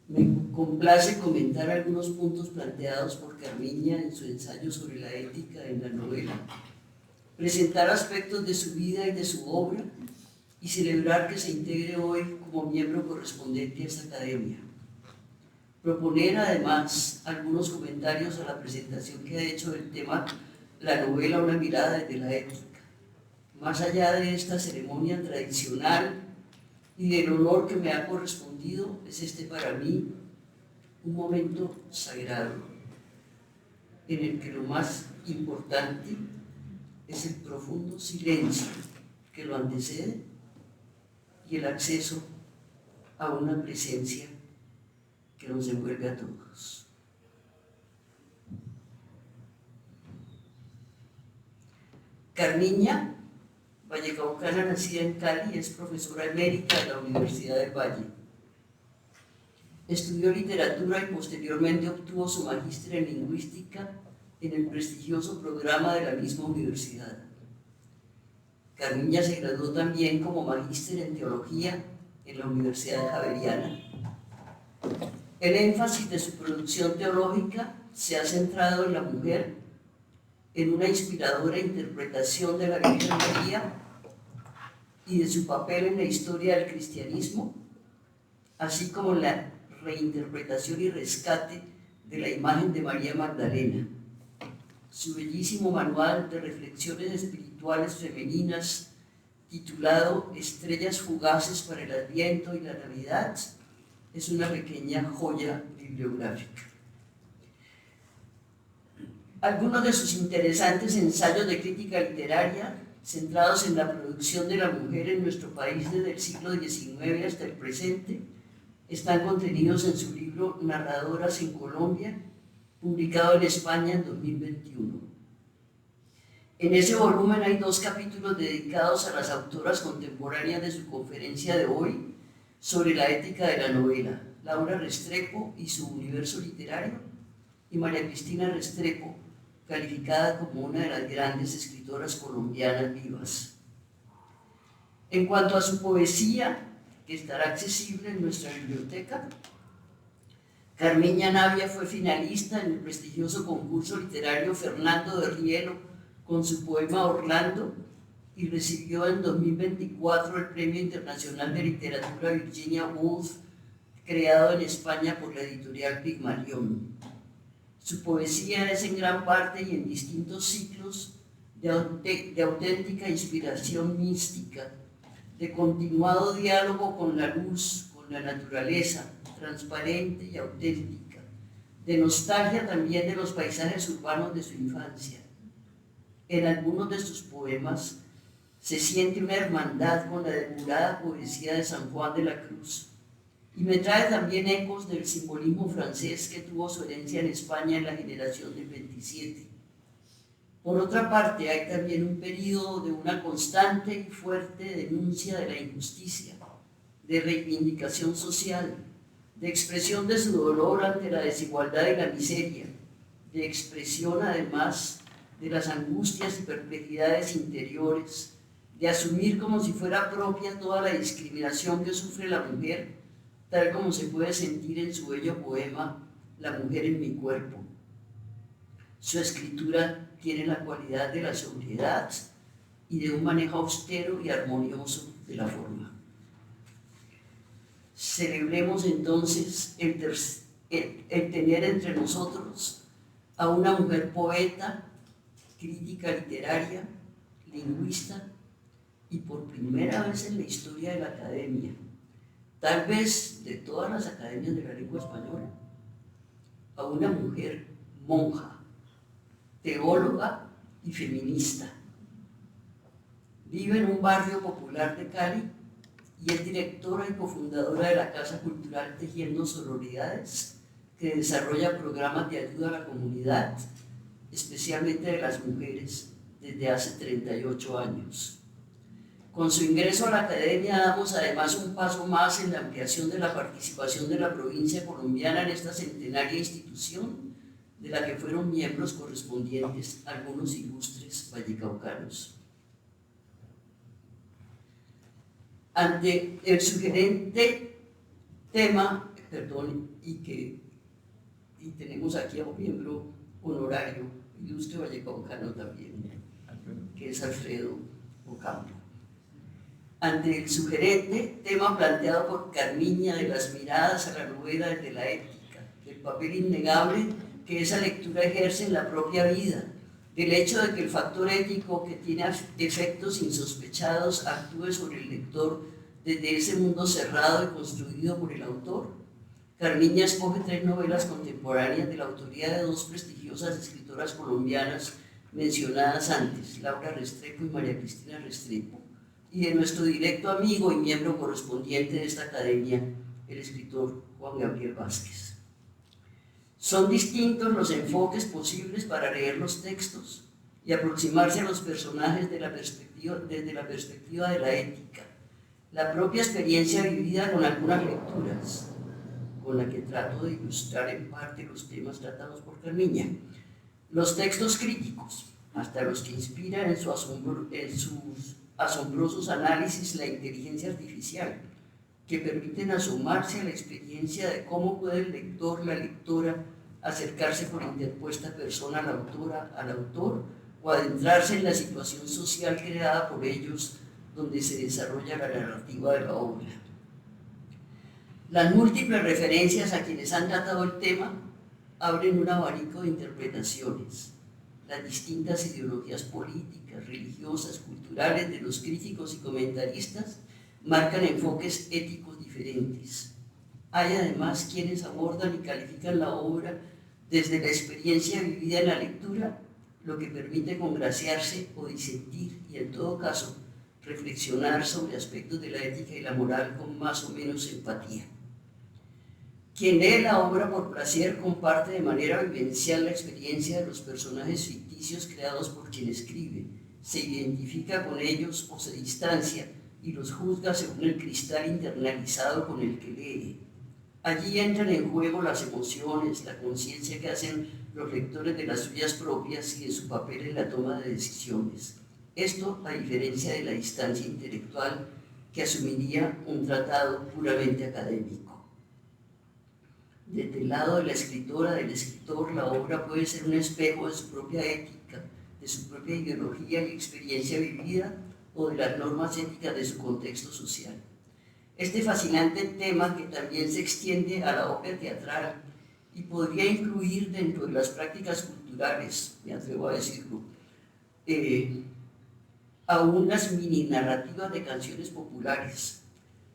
Me complace comentar algunos puntos planteados por Carmiña en su ensayo sobre la ética en la novela, presentar aspectos de su vida y de su obra y celebrar que se integre hoy como miembro correspondiente a esta academia. Proponer además algunos comentarios a la presentación que ha hecho del tema La novela, una mirada desde la ética. más allá de esta ceremonia tradicional y del honor que me ha correspondido, es este para mí un momento sagrado, en el que lo más importante es el profundo silencio que lo antecede y el acceso a una presencia que nos envuelve a todos. Carmiña, vallecaucana nacida en Cali, es profesora emérita de la Universidad del Valle. Estudió literatura y posteriormente obtuvo su magíster en lingüística en el prestigioso programa de la misma universidad. Carmiña se graduó también como magíster en teología en la Universidad Javeriana. El énfasis de su producción teológica se ha centrado en la mujer, en una inspiradora interpretación de la Virgen María y de su papel en la historia del cristianismo, así como la reinterpretación y rescate de la imagen de María Magdalena. Su bellísimo manual de reflexiones espirituales femeninas, titulado Estrellas fugaces para el Adviento y la Navidad, es una pequeña joya bibliográfica. Algunos de sus interesantes ensayos de crítica literaria, centrados en la producción de la mujer en nuestro país desde el siglo XIX hasta el presente, están contenidos en su libro Narradoras en Colombia, publicado en España en 2021. En ese volumen hay 2 capítulos dedicados a las autoras contemporáneas de su conferencia de hoy sobre la ética de la novela, Laura Restrepo y su universo literario, y María Cristina Restrepo, calificada como una de las grandes escritoras colombianas vivas. En cuanto a su poesía, que estará accesible en nuestra biblioteca, Carmiña Navia fue finalista en el prestigioso concurso literario Fernando de Rielo con su poema Orlando y recibió en 2024 el Premio Internacional de Literatura Virginia Woolf, creado en España por la editorial Pigmalión. Su poesía es en gran parte y en distintos ciclos de auténtica inspiración mística, de continuado diálogo con la luz, con la naturaleza, transparente y auténtica, de nostalgia también de los paisajes urbanos de su infancia. En algunos de sus poemas se siente una hermandad con la depurada poesía de San Juan de la Cruz, y me trae también ecos del simbolismo francés que tuvo su herencia en España en la generación del 27. Por otra parte, hay también un periodo de una constante y fuerte denuncia de la injusticia, de reivindicación social, de expresión de su dolor ante la desigualdad y la miseria, de expresión además de las angustias y perplejidades interiores, de asumir como si fuera propia toda la discriminación que sufre la mujer, tal como se puede sentir en su bello poema La mujer en mi cuerpo. Su escritura tiene la cualidad de la sobriedad y de un manejo austero y armonioso de la forma. Celebremos entonces el tener entre nosotros a una mujer poeta, crítica literaria, lingüista y por primera vez en la historia de la academia, tal vez de todas las academias de la lengua española, a una mujer monja, teóloga y feminista. Vive en un barrio popular de Cali y es directora y cofundadora de la Casa Cultural Tejiendo Sororidades, que desarrolla programas de ayuda a la comunidad, especialmente de las mujeres, desde hace 38 años. Con su ingreso a la academia damos además un paso más en la ampliación de la participación de la provincia colombiana en esta centenaria institución, de la que fueron miembros correspondientes algunos ilustres vallecaucanos. Ante el sugerente tema, y tenemos aquí a un miembro honorario, ilustre vallecaucano también, que es Alfredo Ocampo. Ante el sugerente tema planteado por Carmiña de las miradas a la novela desde la ética, del papel innegable que esa lectura ejerce en la propia vida, del hecho de que el factor ético que tiene efectos insospechados actúe sobre el lector desde ese mundo cerrado y construido por el autor. Carmiña escoge 3 novelas contemporáneas de la autoría de 2 prestigiosas escritoras colombianas mencionadas antes, Laura Restrepo y María Cristina Restrepo, y de nuestro directo amigo y miembro correspondiente de esta academia, el escritor Juan Gabriel Vázquez. Son distintos los enfoques posibles para leer los textos y aproximarse a los personajes desde la perspectiva de la ética, la propia experiencia vivida con algunas lecturas, con la que trato de ilustrar en parte los temas tratados por Carmiña. Los textos críticos, hasta los que inspiran en sus asombrosos análisis la inteligencia artificial, que permiten asomarse a la experiencia de cómo puede el lector, la lectora, acercarse por interpuesta persona a la autora, al autor, o adentrarse en la situación social creada por ellos, donde se desarrolla la narrativa de la obra. Las múltiples referencias a quienes han tratado el tema abren un abanico de interpretaciones. Las distintas ideologías políticas, religiosas, culturales de los críticos y comentaristas marcan enfoques éticos diferentes. Hay además quienes abordan y califican la obra desde la experiencia vivida en la lectura, lo que permite congraciarse o disentir y, en todo caso, reflexionar sobre aspectos de la ética y la moral con más o menos empatía. Quien lee la obra por placer comparte de manera vivencial la experiencia de los personajes ficticios creados por quien escribe, se identifica con ellos o se distancia y los juzga según el cristal internalizado con el que lee. Allí entran en juego las emociones, la conciencia que hacen los lectores de las suyas propias y de su papel en la toma de decisiones. Esto a diferencia de la distancia intelectual que asumiría un tratado puramente académico. Desde el lado de la escritora, del escritor, la obra puede ser un espejo de su propia ética, de su propia ideología y experiencia vivida o de las normas éticas de su contexto social. Este fascinante tema, que también se extiende a la obra teatral y podría incluir dentro de las prácticas culturales, me atrevo a decirlo, aún las mini narrativas de canciones populares,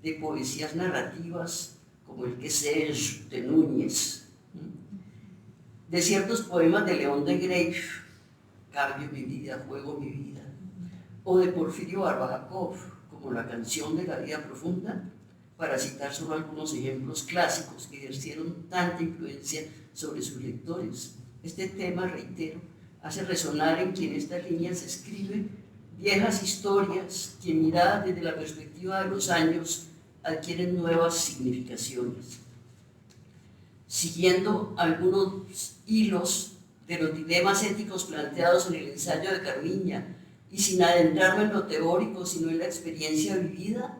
de poesías narrativas, como el que Serge de Núñez, de ciertos poemas de León de Greiff, Cambio mi vida, juego mi vida, o de Porfirio Barbajakov, como la canción de la vida profunda, para citar solo algunos ejemplos clásicos que ejercieron tanta influencia sobre sus lectores. Este tema, reitero, hace resonar en quien estas líneas escribe viejas historias que, miradas desde la perspectiva de los años, adquieren nuevas significaciones. Siguiendo algunos hilos de los dilemas éticos planteados en el ensayo de Carmiña y sin adentrarme en lo teórico sino en la experiencia vivida,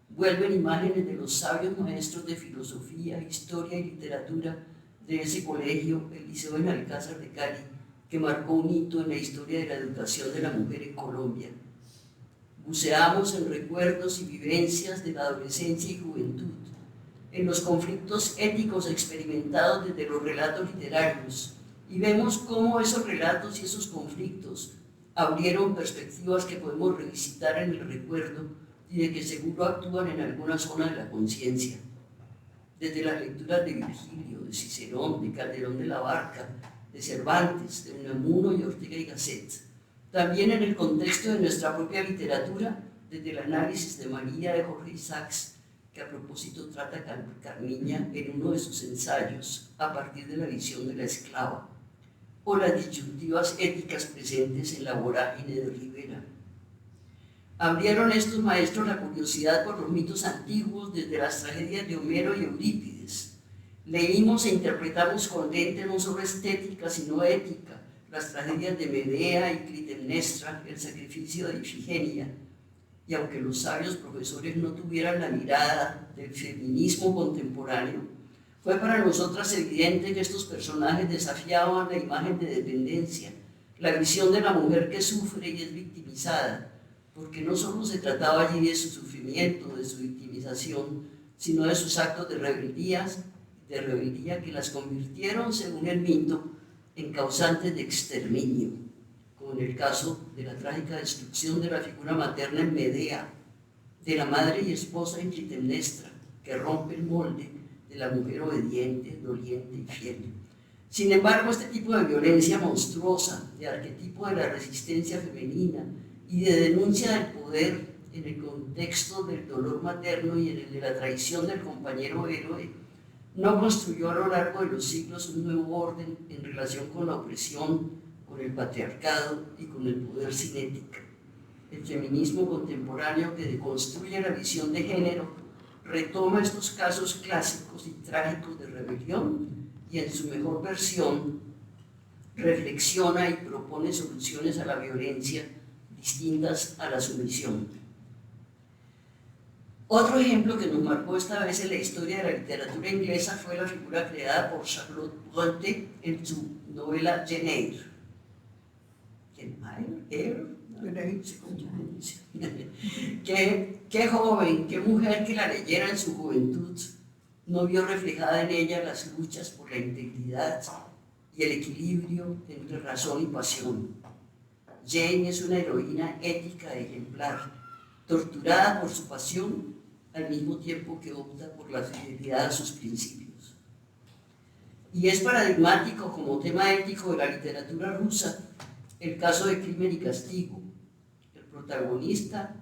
vuelven imágenes de los sabios maestros de filosofía, historia y literatura de ese colegio, el Liceo Benalcázar de Cali, que marcó un hito en la historia de la educación de la mujer en Colombia. Buceamos en recuerdos y vivencias de la adolescencia y juventud, en los conflictos éticos experimentados desde los relatos literarios, y vemos cómo esos relatos y esos conflictos abrieron perspectivas que podemos revisitar en el recuerdo y de que seguro actúan en alguna zona de la conciencia. Desde las lecturas de Virgilio, de Cicerón, de Calderón de la Barca, de Cervantes, de Unamuno y Ortega y Gasset. También en el contexto de nuestra propia literatura, desde el análisis de María de Jorge Isaacs, que a propósito trata Carmiña en uno de sus ensayos a partir de la visión de la esclava, o las disyuntivas éticas presentes en la vorágine de Rivera. Abrieron estos maestros la curiosidad por los mitos antiguos desde las tragedias de Homero y Eurípides. Leímos e interpretamos con lente no solo estética, sino ética, las tragedias de Medea y Clitemnestra, el sacrificio de Ifigenia. Y aunque los sabios profesores no tuvieran la mirada del feminismo contemporáneo, fue para nosotras evidente que estos personajes desafiaban la imagen de dependencia, la visión de la mujer que sufre y es victimizada, porque no solo se trataba allí de su sufrimiento, de su victimización, sino de sus actos de rebeldía que las convirtieron, según el mito, en causantes de exterminio. como en el caso de la trágica destrucción de la figura materna en Medea, de la madre y esposa en Clitemnestra, que rompe el molde de la mujer obediente, doliente y fiel. Sin embargo, este tipo de violencia monstruosa, de arquetipo de la resistencia femenina y de denuncia del poder en el contexto del dolor materno y en el de la traición del compañero héroe, no construyó a lo largo de los siglos un nuevo orden en relación con la opresión, con el patriarcado y con el poder sin ética. El feminismo contemporáneo que deconstruye la visión de género retoma estos casos clásicos y trágicos de rebelión y en su mejor versión reflexiona y propone soluciones a la violencia distintas a la sumisión. Otro ejemplo que nos marcó esta vez en la historia de la literatura inglesa fue la figura creada por Charlotte Brontë en su novela Jane Eyre. Qué joven, qué mujer que la leyera en su juventud no vio reflejada en ella las luchas por la integridad y el equilibrio entre razón y pasión. Jane es una heroína ética ejemplar, torturada por su pasión al mismo tiempo que opta por la fidelidad a sus principios. Y es paradigmático como tema ético de la literatura rusa el caso de Crimen y Castigo. El protagonista,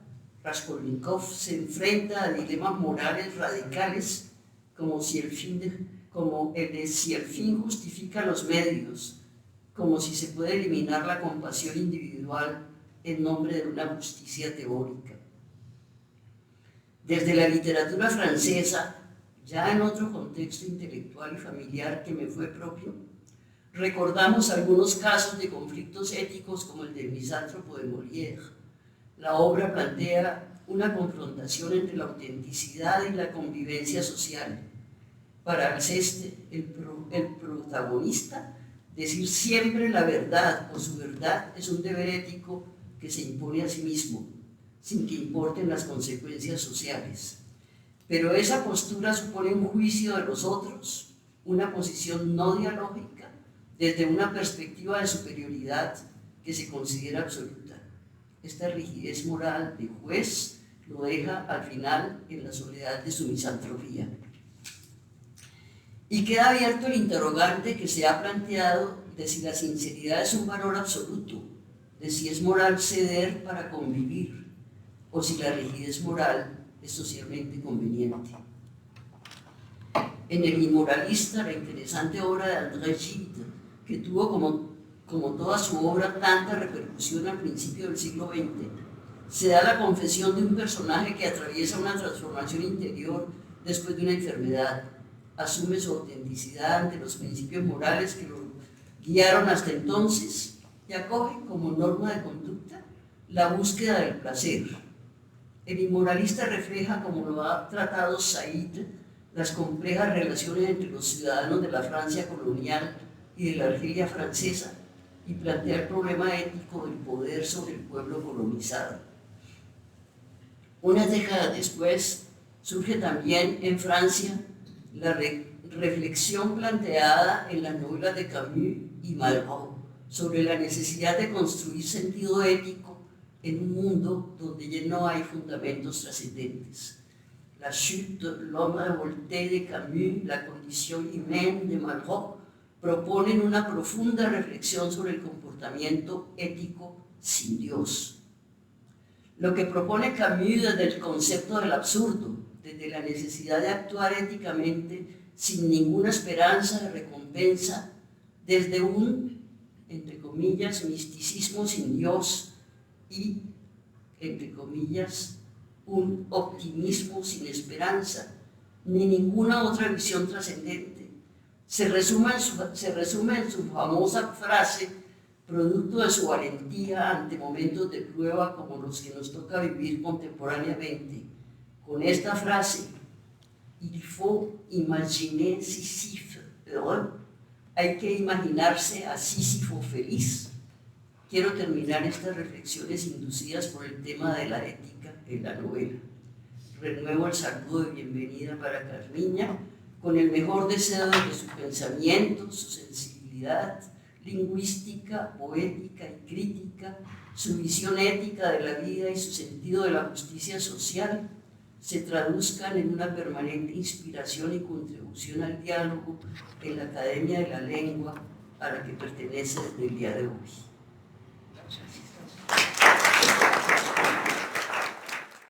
Raskolnikov, se enfrenta a dilemas morales radicales como si el fin justifica los medios, como si se puede eliminar la compasión individual en nombre de una justicia teórica. Desde la literatura francesa, ya en otro contexto intelectual y familiar que me fue propio, recordamos algunos casos de conflictos éticos como el del misántropo de Molière. La obra plantea una confrontación entre la autenticidad y la convivencia social. Para Alceste, el protagonista, decir siempre la verdad o su verdad es un deber ético que se impone a sí mismo, sin que importen las consecuencias sociales. Pero esa postura supone un juicio de los otros, una posición no dialógica, desde una perspectiva de superioridad que se considera absoluta. Esta rigidez moral de juez lo deja al final en la soledad de su misantropía. Y queda abierto el interrogante que se ha planteado de si la sinceridad es un valor absoluto, de si es moral ceder para convivir, o si la rigidez moral es socialmente conveniente. En El Inmoralista, la interesante obra de André Gide, que tuvo como toda su obra tanta repercusión al principio del siglo XX, se da la confesión de un personaje que atraviesa una transformación interior después de una enfermedad, asume su autenticidad ante los principios morales que lo guiaron hasta entonces y acoge como norma de conducta la búsqueda del placer. El Inmoralista refleja, como lo ha tratado Said, las complejas relaciones entre los ciudadanos de la Francia colonial y de la Argelia francesa y plantea el problema ético del poder sobre el pueblo colonizado. Unas décadas después surge también en Francia la reflexión planteada en las novelas de Camus y Malraux sobre la necesidad de construir sentido ético en un mundo donde ya no hay fundamentos trascendentes. La chute, L'homme révolté de Camus, La condition humaine de Malraux proponen una profunda reflexión sobre el comportamiento ético sin Dios. Lo que propone Camus desde el concepto del absurdo, desde la necesidad de actuar éticamente sin ninguna esperanza de recompensa, desde un, entre comillas, misticismo sin Dios y, entre comillas, un optimismo sin esperanza, ni ninguna otra visión trascendente. Se resume en su famosa frase, producto de su valentía ante momentos de prueba como los que nos toca vivir contemporáneamente. Con esta frase, il faut imaginer Sísifo heureux, hay que imaginarse a Sísifo feliz. Quiero terminar estas reflexiones inducidas por el tema de la ética en la novela. Renuevo el saludo de bienvenida para Carmiña, con el mejor deseo de que su pensamiento, su sensibilidad, lingüística, poética y crítica, su visión ética de la vida y su sentido de la justicia social se traduzcan en una permanente inspiración y contribución al diálogo en la Academia de la Lengua a la que pertenece desde el día de hoy.